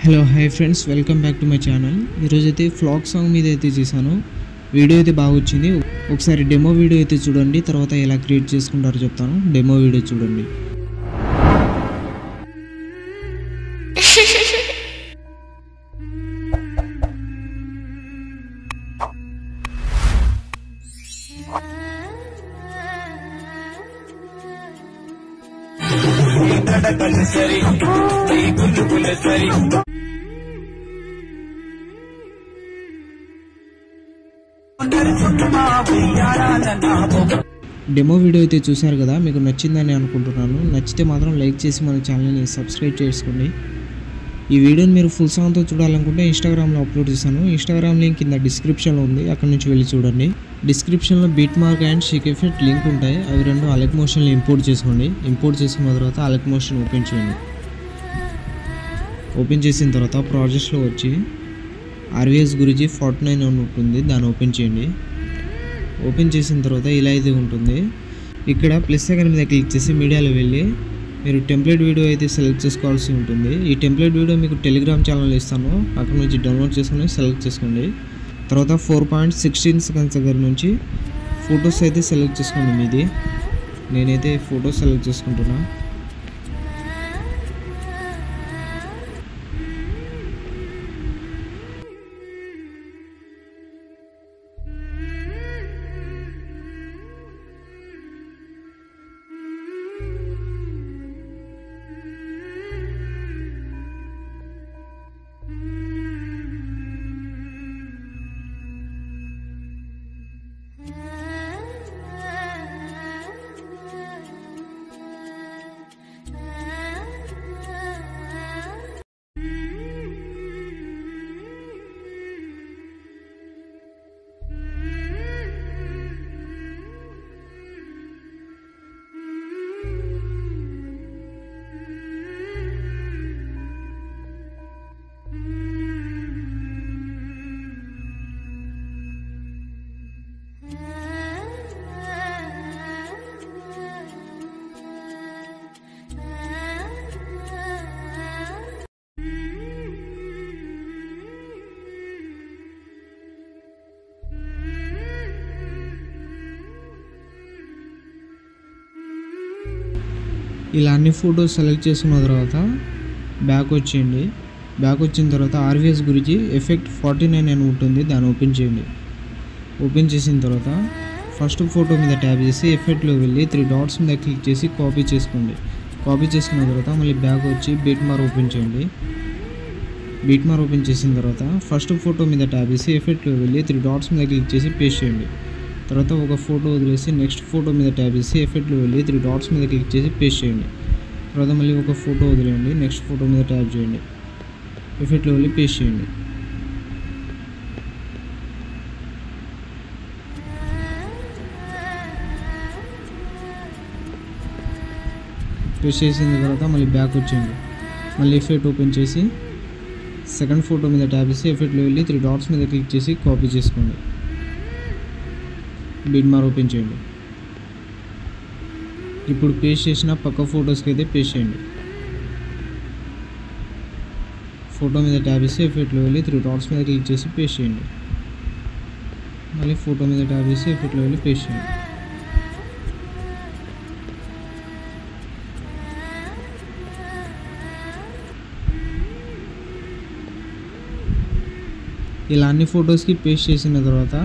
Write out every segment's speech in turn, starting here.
Hello hi friends, welcome back to my channel. ఈరోజు అయితే flag song మీద అయితే చేశాను. వీడియో అయితే బాగా వచ్చింది. ఒకసారి డెమో వీడియో అయితే చూడండి, తర్వాత ఎలా క్రియేట్ చేసుకుంటారో చెప్తాను. డెమో వీడియో చూడండి. డెమో వీడియో అయితే చూశారు కదా, మీకు నచ్చిందని అనుకుంటున్నాను. నచ్చితే మాత్రం లైక్ చేసి మన ఛానల్ని సబ్స్క్రైబ్ చేసుకోండి. ఈ వీడియోని మీరు ఫుల్ సాంగ్తో చూడాలనుకుంటే ఇన్స్టాగ్రామ్లో అప్లోడ్ చేశాను. ఇన్స్టాగ్రామ్ లింక్ కింద డిస్క్రిప్షన్లో ఉంది, అక్కడ నుంచి వెళ్ళి చూడండి. డిస్క్రిప్షన్లో beat mark and Sheikh effect link ఉంటాయి. అవి రెండు అలెక్ మోషన్లో ఇంపోర్ట్ చేసుకోండి. ఇంపోర్ట్ చేసుకున్న తర్వాత అలెక్ మోషన్ ఓపెన్ చేయండి. ఓపెన్ చేసిన తర్వాత ప్రాజెక్ట్స్లో వచ్చి ఆర్వీఎస్ గురించి 49 అని ఉంటుంది, దాన్ని ఓపెన్ చేయండి. ఓపెన్ చేసిన తర్వాత ఇలా అయితే ఉంటుంది. ఇక్కడ ప్లస్ సెకండ్ మీద క్లిక్ చేసి మీడియాలో వెళ్ళి మీరు టెంప్లెట్ వీడియో అయితే సెలెక్ట్ చేసుకోవాల్సి ఉంటుంది. ఈ టెంప్లెట్ వీడియో మీకు టెలిగ్రామ్ ఛానల్ ఇస్తాను, అక్కడ నుంచి డౌన్లోడ్ చేసుకుని సెలెక్ట్ చేసుకోండి. తర్వాత 4.16 సెకండ్స్ దగ్గర నుంచి ఫొటోస్ అయితే సెలెక్ట్ చేసుకోండి మీది. నేనైతే ఫొటోస్ సెలెక్ట్ చేసుకుంటున్నా. ఇలా అన్ని ఫొటోస్ సెలెక్ట్ చేసుకున్న తర్వాత బ్యాక్ వచ్చేయండి. బ్యాక్ వచ్చిన తర్వాత ఆర్వీఎస్ గురించి ఎఫెక్ట్ 49 అని ఉంటుంది, దాన్ని ఓపెన్ చేయండి. ఓపెన్ చేసిన తర్వాత ఫస్ట్ ఫోటో మీద ట్యాప్ చేసి ఎఫెక్ట్లో వెళ్ళి 3 డాట్స్ మీద క్లిక్ చేసి కాపీ చేసుకోండి. కాపీ చేసుకున్న తర్వాత మళ్ళీ బ్యాక్ వచ్చి బీట్ మార్క్ ఓపెన్ చేయండి. బీట్ మార్క్ ఓపెన్ చేసిన తర్వాత ఫస్ట్ ఫోటో మీద ట్యాప్ చేసి ఎఫెక్ట్లో వెళ్ళి 3 డాట్స్ మీద క్లిక్ చేసి పేస్ట్ చేయండి. తర్వాత ఒక ఫోటో వదిలేసి నెక్స్ట్ ఫోటో మీద ట్యాప్ చేసి ఎఫెక్ట్లో వెళ్ళి 3 డాట్స్ మీద క్లిక్ చేసి పేస్ట్ చేయండి. తర్వాత మళ్ళీ ఒక ఫోటో వదిలేయండి, నెక్స్ట్ ఫోటో మీద ట్యాప్ చేయండి, ఎఫెక్ట్లో వెళ్ళి పేస్ట్ చేయండి. పేస్ట్ చేసిన తర్వాత మళ్ళీ బ్యాక్ వచ్చేయండి. మళ్ళీ ఎఫెక్ట్ ఓపెన్ చేసి సెకండ్ ఫోటో మీద ట్యాప్ చేసి ఎఫెక్ట్లో వెళ్ళి 3 డాట్స్ మీద క్లిక్ చేసి కాపీ చేసుకోండి. బీట్ మార్క్ ఓపెన్ చేయండి. ఇప్పుడు పేస్ట్ చేసిన పక్క ఫొటోస్కి అయితే పేస్ట్ చేయండి. ఫోటో మీద ట్యాప్ చేసి ఎఫెక్ట్లో వెళ్ళి 3 డాట్స్ మీద క్లిక్ చేసి పేస్ట్ చేయండి. మళ్ళీ ఫోటో మీద ట్యాప్ చేసి ఎఫెక్ట్లో వెళ్ళి పేస్ట్ చేయండి. ఇలా అన్ని ఫొటోస్కి పేస్ట్ చేసిన తర్వాత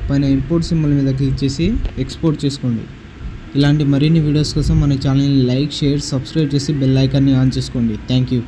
పైన ఇంపోర్ట్ సింబల్ మీద క్లిక్ చేసి ఎక్స్పోర్ట్ చేసుకోండి. ఇలాంటి మరిన్ని వీడియోస్ కోసం మన ఛానల్ని లైక్, షేర్, సబ్స్క్రైబ్ చేసి బెల్ ఐకాన్ని ఆన్ చేసుకోండి. Thank you.